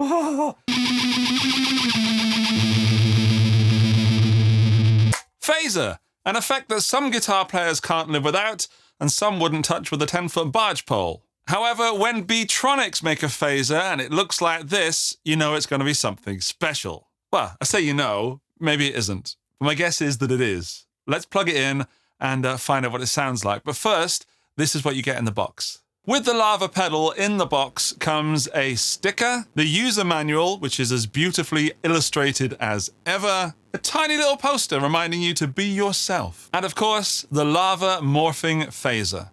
Oh. Phaser, an effect that some guitar players can't live without, and some wouldn't touch with a 10-foot barge pole. However, when Beetronics make a phaser and it looks like this, you know it's going to be something special. Well, I say you know, maybe it isn't. But my guess is that it is. Let's plug it in and find out what it sounds like. But first, this is what you get in the box. With the Lava pedal in the box comes a sticker, the user manual, which is as beautifully illustrated as ever, a tiny little poster reminding you to be yourself, and of course, the Lava Morphing Phaser.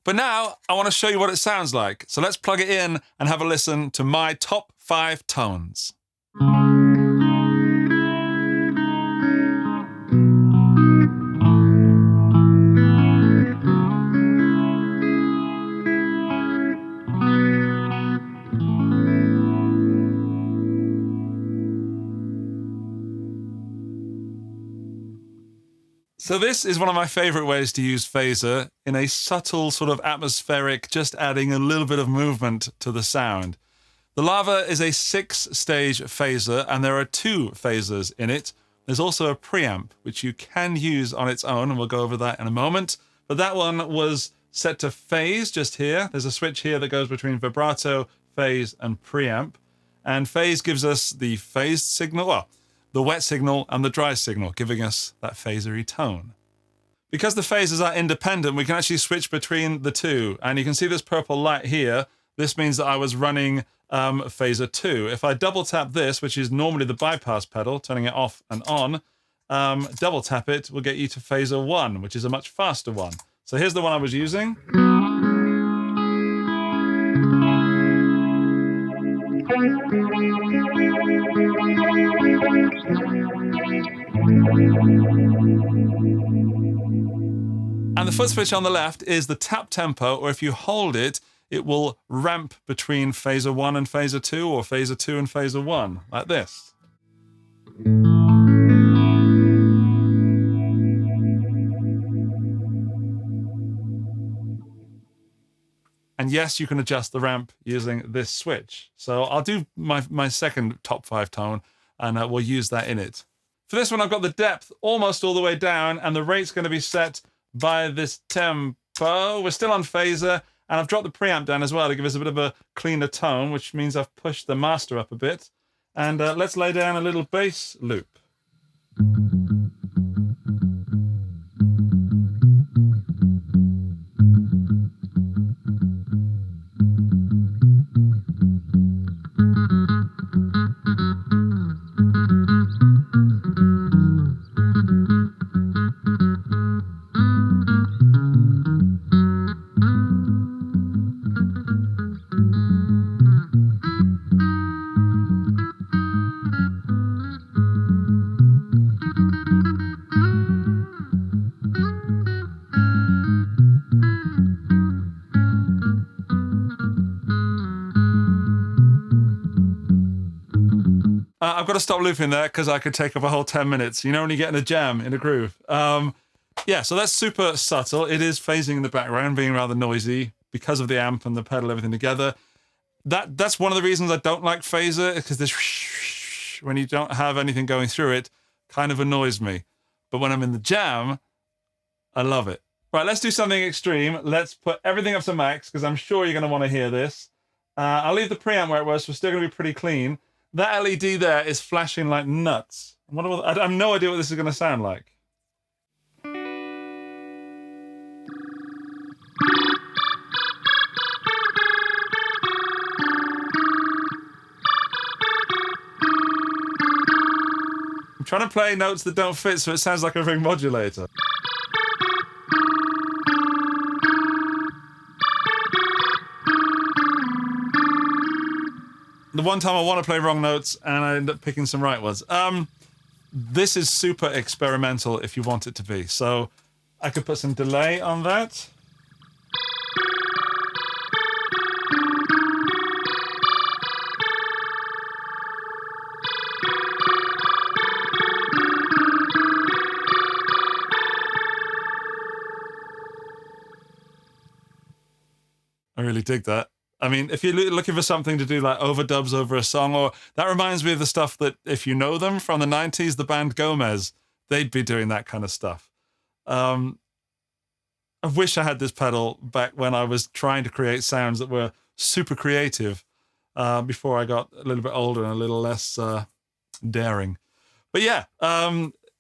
But now, I want to show you what it sounds like, so let's plug it in and have a listen to my top 5 tones. So this is one of my favorite ways to use phaser, in a subtle sort of atmospheric, just adding a little bit of movement to the sound. The Lava is a 6-stage phaser, and there are 2 phasers in it. There's also a preamp, which you can use on its own, and we'll go over that in a moment. But that one was set to phase just here. There's a switch here that goes between vibrato, phase, and preamp. And phase gives us the phased signal, well, the wet signal and the dry signal, giving us that phasery tone. Because the phasers are independent, we can actually switch between the 2. And you can see this purple light here. This means that I was running phaser 2. If I double tap this, which is normally the bypass pedal, turning it off and on, double tap it will get you to phaser 1, which is a much faster one. So here's the one I was using. And the foot switch on the left is the tap tempo, or if you hold it, it will ramp between phaser 1 and phaser 2, or phaser 2 and phaser 1, like this. And yes, you can adjust the ramp using this switch. So I'll do my second top 5 tone, and we'll use that in it. For this one, I've got the depth almost all the way down, and the rate's going to be set by this tempo. We're still on phaser, and I've dropped the preamp down as well to give us a bit of a cleaner tone, which means I've pushed the master up a bit. And let's lay down a little bass loop. I've got to stop looping there because I could take up a whole 10 minutes. You know when you get in a jam, in a groove. Yeah, so that's super subtle. It is phasing in the background, being rather noisy because of the amp and the pedal, everything together. That's one of the reasons I don't like phaser, because this when you don't have anything going through it kind of annoys me. But when I'm in the jam, I love it. Right, let's do something extreme. Let's put everything up to max, because I'm sure you're going to want to hear this. I'll leave the preamp where it was, so we're still going to be pretty clean. That LED there is flashing like nuts. I have no idea what this is going to sound like. I'm trying to play notes that don't fit so it sounds like a ring modulator. The one time I want to play wrong notes and I end up picking some right ones. This is super experimental if you want it to be. So I could put some delay on that. I really dig that. I mean, if you're looking for something to do like overdubs over a song, or that reminds me of the stuff that, if you know them from the 90s, the band 𝗬𝗦𝗡𝗪, they'd be doing that kind of stuff. I wish I had this pedal back when I was trying to create sounds that were super creative, before I got a little bit older and a little less daring. But yeah,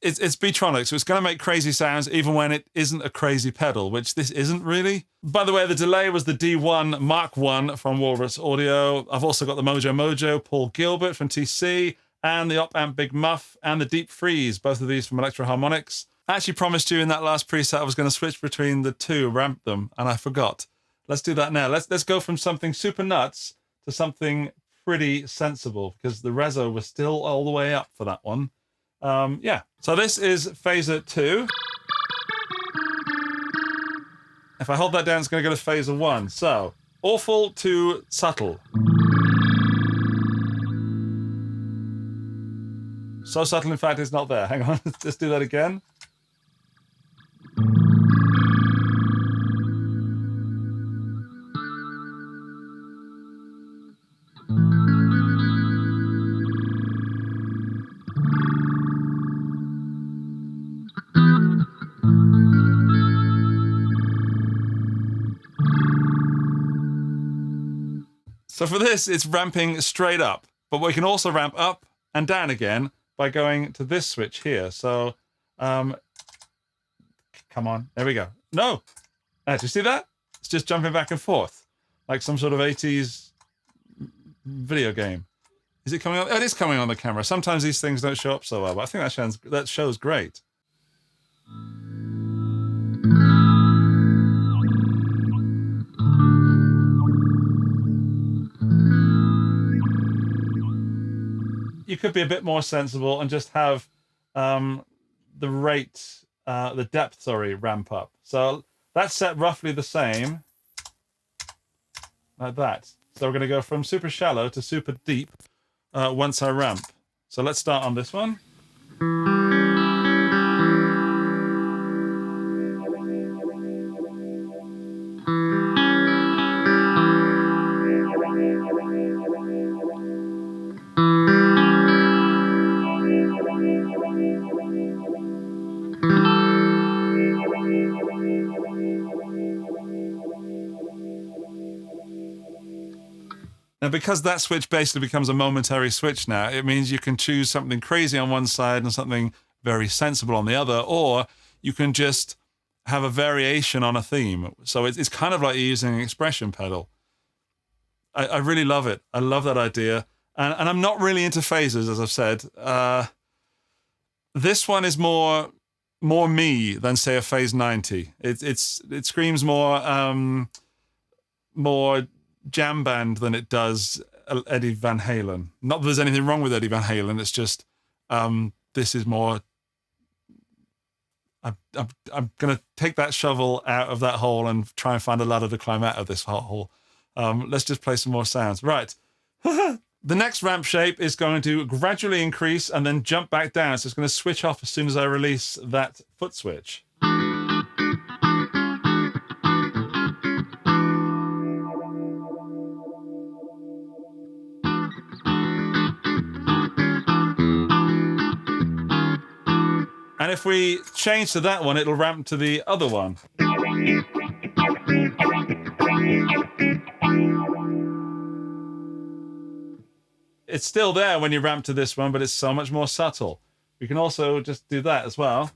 it's Beetronics, so it's going to make crazy sounds even when it isn't a crazy pedal, which this isn't really. By the way, the delay was the D1 Mark 1 from Walrus Audio. I've also got the Mojo Mojo Paul Gilbert from TC, and the Op Amp Big Muff, and the Deep Freeze, both of these from Electro Harmonics. I actually promised you in that last preset I was going to switch between the two, ramp them, and I forgot. Let's do that now. Let's go from something super nuts to something pretty sensible, because the reso was still all the way up for that one. Yeah, so this is Phaser 2. If I hold that down, it's going to go to Phaser 1. So, awful to subtle. So subtle, in fact, it's not there. Hang on, let's do that again. So for this, it's ramping straight up, but we can also ramp up and down again by going to this switch here. So, come on, there we go. No, do you see that? It's just jumping back and forth, like some sort of 80s video game. Is it coming on? Oh, it is coming on the camera. Sometimes these things don't show up so well, but I think that shows great. You could be a bit more sensible and just have the depth, ramp up. So that's set roughly the same, like that. So we're going to go from super shallow to super deep once I ramp. So let's start on this one. Now, because that switch basically becomes a momentary switch now, it means you can choose something crazy on one side and something very sensible on the other, or you can just have a variation on a theme. So it's kind of like using an expression pedal. I really love it. I love that idea. And I'm not really into phasers, as I've said. This one is more me than, say, a Phase 90. It screams more jam band than it does Eddie Van Halen. Not that there's anything wrong with Eddie Van Halen. It's just this is more. I'm gonna take that shovel out of that hole and try and find a ladder to climb out of this hole. Let's just play some more sounds. Right. The next ramp shape is going to gradually increase and then jump back down. So it's going to switch off as soon as I release that foot switch. And if we change to that one, it'll ramp to the other one. It's still there when you ramp to this one, but it's so much more subtle. We can also just do that as well.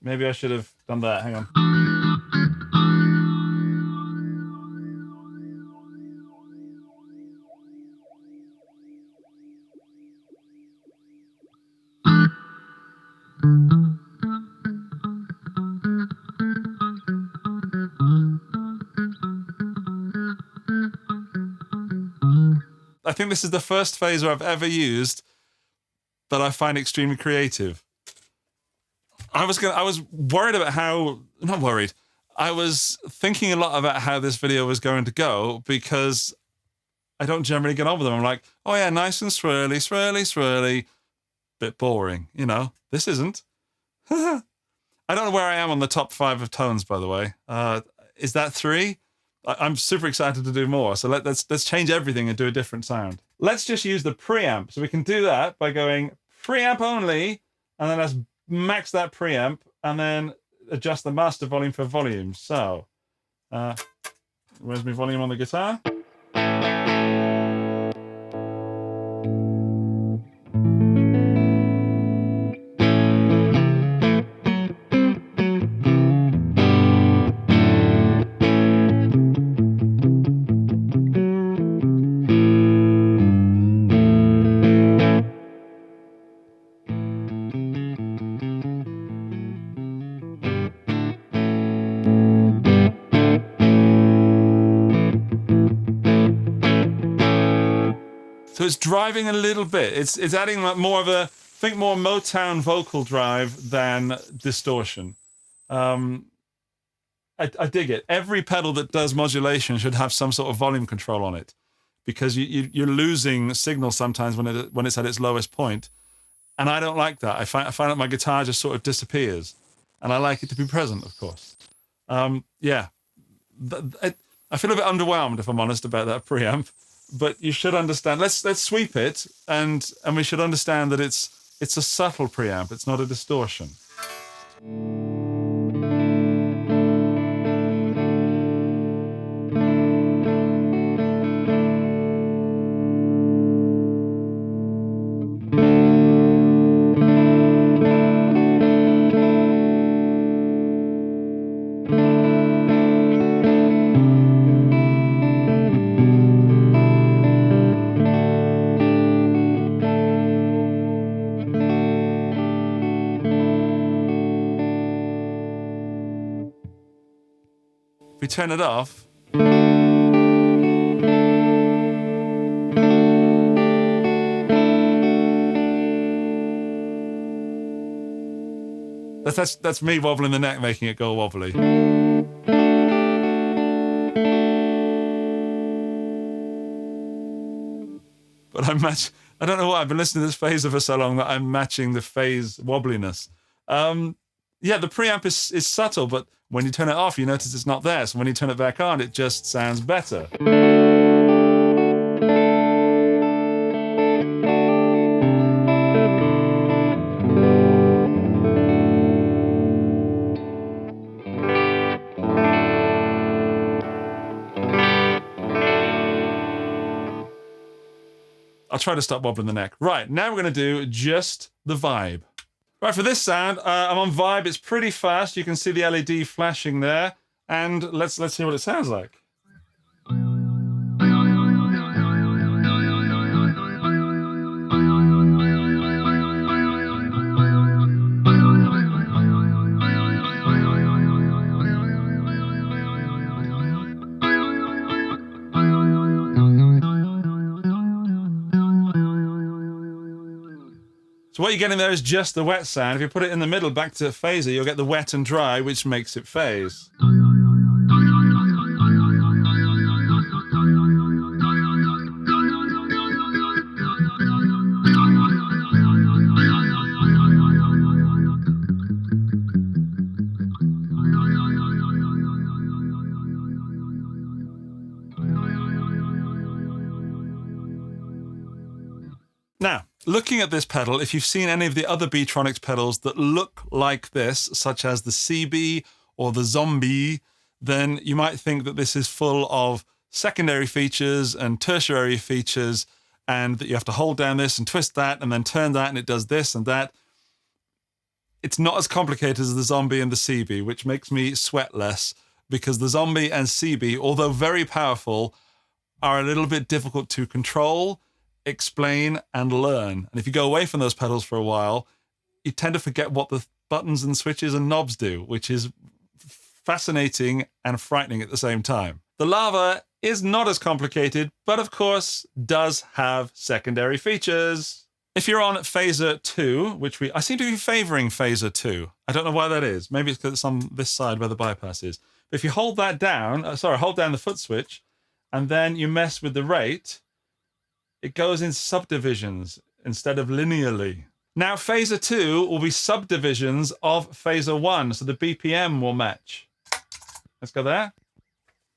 Maybe I should have done that. Hang on. I think this is the first phaser I've ever used that I find extremely creative. I was worried about how, not worried, I was thinking a lot about how this video was going to go because I don't generally get on with them. I'm like, oh yeah, nice and swirly, swirly, swirly. Bit boring, you know. This isn't. I don't know where I am on the top 5 of tones, by the way. Is that 3? I'm super excited to do more. So let's change everything and do a different sound. Let's just use the preamp. So we can do that by going preamp only, and then let's max that preamp, and then adjust the master volume for volume. So, where's my volume on the guitar? So it's driving a little bit. It's adding more of a, think more Motown vocal drive than distortion. I dig it. Every pedal that does modulation should have some sort of volume control on it, because you're losing signal sometimes when it's at its lowest point, and I don't like that. I find that my guitar just sort of disappears, and I like it to be present, of course. Yeah, I feel a bit underwhelmed, if I'm honest, about that preamp. But you should understand. Let's sweep it, and we should understand that it's a subtle preamp. It's not a distortion. We turn it off. That's me wobbling the neck, making it go wobbly. But I don't know why, I've been listening to this phaser for so long that I'm matching the phase wobbliness. Yeah, the preamp is subtle, but when you turn it off, you notice it's not there. So when you turn it back on, it just sounds better. I'll try to stop wobbling the neck. Right, now we're going to do just the vibe. Right, for this sound, I'm on vibe. It's pretty fast. You can see the LED flashing there. And let's hear what it sounds like. So what you're getting there is just the wet sound. If you put it in the middle back to phaser, you'll get the wet and dry, which makes it phase. Now, looking at this pedal, if you've seen any of the other Beetronics pedals that look like this, such as the CB or the Zombie, then you might think that this is full of secondary features and tertiary features, and that you have to hold down this and twist that and then turn that and it does this and that. It's not as complicated as the Zombie and the CB, which makes me sweat less, because the Zombie and CB, although very powerful, are a little bit difficult to control, explain, and learn. And if you go away from those pedals for a while, you tend to forget what the buttons and switches and knobs do, which is fascinating and frightening at the same time. The Lava is not as complicated, but of course does have secondary features. If you're on phaser 2, which I seem to be favoring phaser 2. I don't know why that is. Maybe it's because it's on this side where the bypass is. But if you hold that down, hold down the foot switch, and then you mess with the rate, it goes in subdivisions instead of linearly. Now, phaser 2 will be subdivisions of phaser 1, so the BPM will match. Let's go there.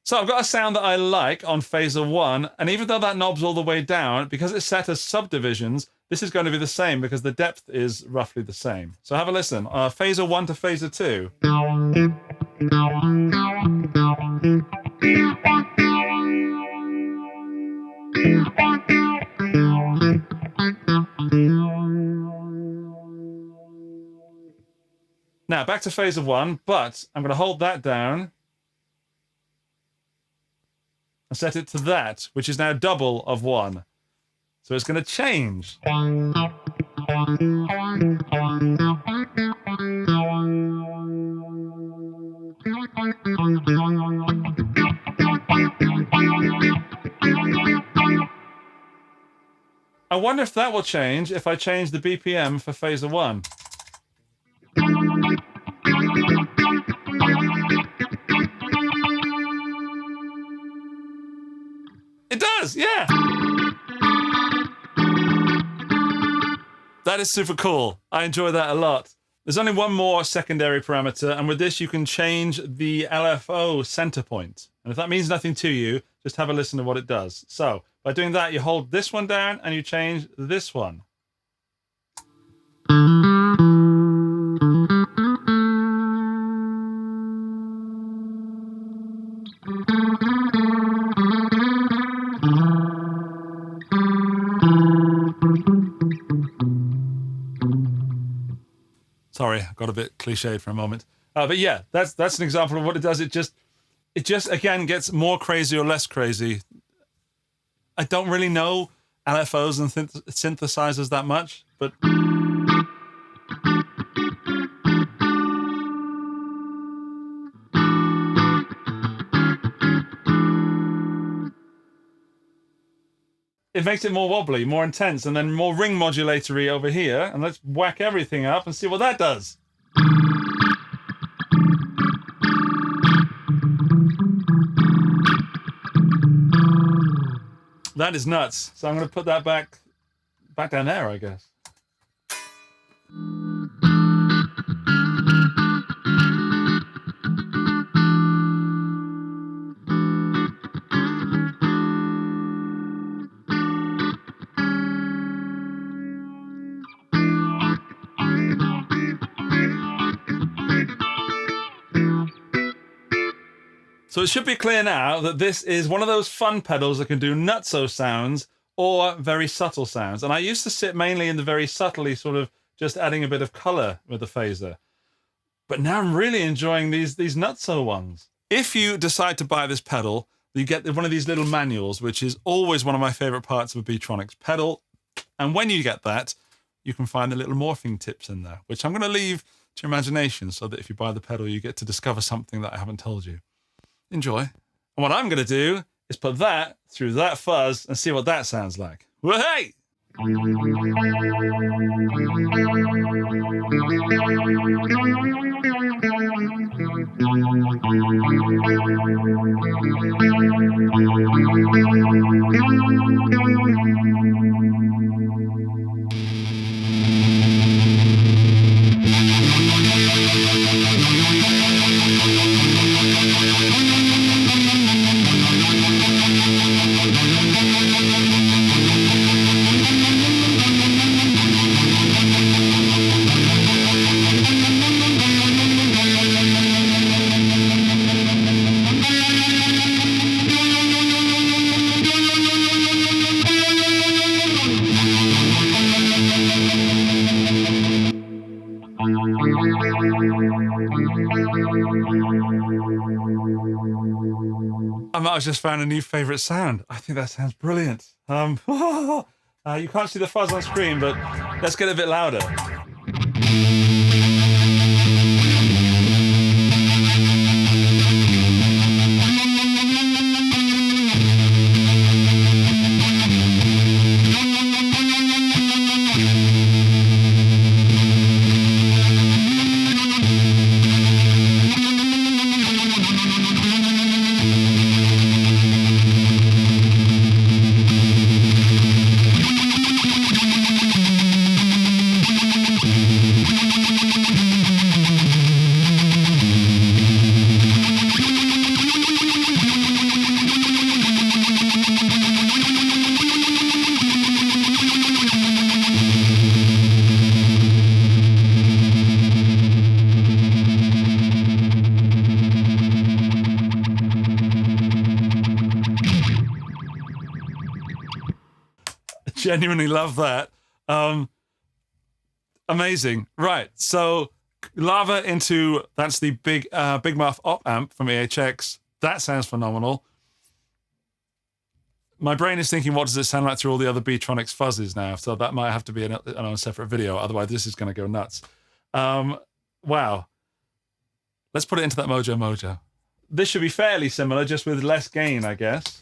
So I've got a sound that I like on phaser 1, and even though that knob's all the way down, because it's set as subdivisions, this is going to be the same because the depth is roughly the same. So have a listen. Phaser 1 to phaser 2. Now back to phaser 1, but I'm going to hold that down and set it to that, which is now double of 1. So it's going to change. I wonder if that will change if I change the BPM for phaser 1. It does, yeah. That is super cool. I enjoy that a lot. There's only one more secondary parameter, and with this you can change the LFO center point. And if that means nothing to you, just have a listen to what it does. So by doing that, you hold this one down and you change this one. Sorry, I got a bit cliched for a moment. But yeah, that's an example of what it does. It just again gets more crazy or less crazy. I don't really know LFOs and synthesizers that much, but it makes it more wobbly, more intense, and then more ring modulatory over here. And let's whack everything up and see what that does. That is nuts. So I'm going to put that back down there, I guess. So it should be clear now that this is one of those fun pedals that can do nutso sounds or very subtle sounds. And I used to sit mainly in the very subtly, sort of just adding a bit of color with the phaser. But now I'm really enjoying these nutso ones. If you decide to buy this pedal, you get one of these little manuals, which is always one of my favorite parts of a Beetronics pedal. And when you get that, you can find the little morphing tips in there, which I'm going to leave to your imagination so that if you buy the pedal, you get to discover something that I haven't told you. Enjoy. And what I'm going to do is put that through that fuzz and see what that sounds like. Well, hey! I just found a new favorite sound. I think that sounds brilliant. You can't see the fuzz on screen, but let's get a bit louder. Genuinely love that. Amazing. Right, so Lava into, that's the big mouth op amp from EHX. That sounds phenomenal. My brain is thinking, what does it sound like through all the other Beetronics fuzzes now? So that might have to be on a separate video. Otherwise, this is going to go nuts. Wow. Let's put it into that Mojo. This should be fairly similar, just with less gain, I guess.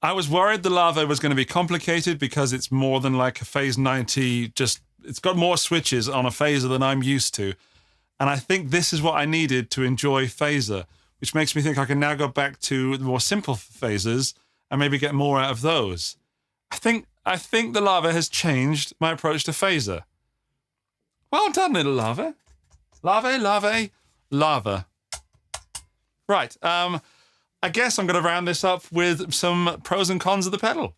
I was worried the Lava was going to be complicated because it's more than like a phase 90, just it's got more switches on a phaser than I'm used to. And I think this is what I needed to enjoy phaser, which makes me think I can now go back to the more simple phasers and maybe get more out of those. I think the Lava has changed my approach to phaser. Well done, little Lava. Lava. Right, I guess I'm going to round this up with some pros and cons of the pedal.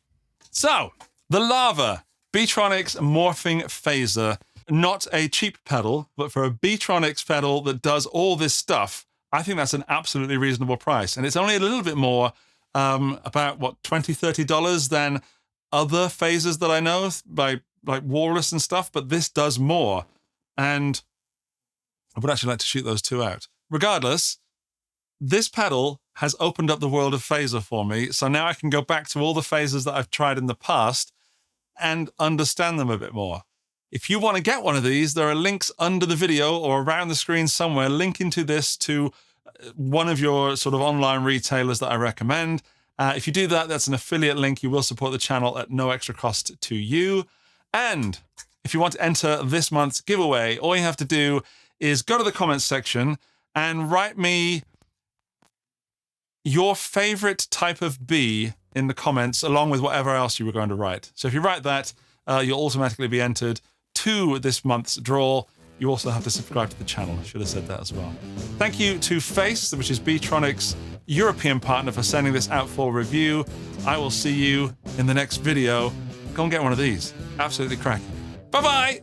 So, the Lava Beetronics Morphing Phaser. Not a cheap pedal, but for a Beetronics pedal that does all this stuff, I think that's an absolutely reasonable price. And it's only a little bit more, about, what, $20, $30 than other phasers that I know, by like Walrus and stuff, but this does more. And I would actually like to shoot those two out. Regardless, this pedal has opened up the world of phaser for me, so now I can go back to all the phasers that I've tried in the past and understand them a bit more. If you want to get one of these, there are links under the video or around the screen somewhere linking to this to one of your sort of online retailers that I recommend. If you do that, that's an affiliate link. You will support the channel at no extra cost to you. And if you want to enter this month's giveaway, all you have to do is go to the comments section and write me your favorite type of bee in the comments, along with whatever else you were going to write. So if you write that, you'll automatically be entered to this month's draw. You also have to subscribe to the channel. I should have said that as well. Thank you to Face, which is Beetronics' European partner, for sending this out for review. I will see you in the next video. Go and get one of these. Absolutely cracking. Bye-bye!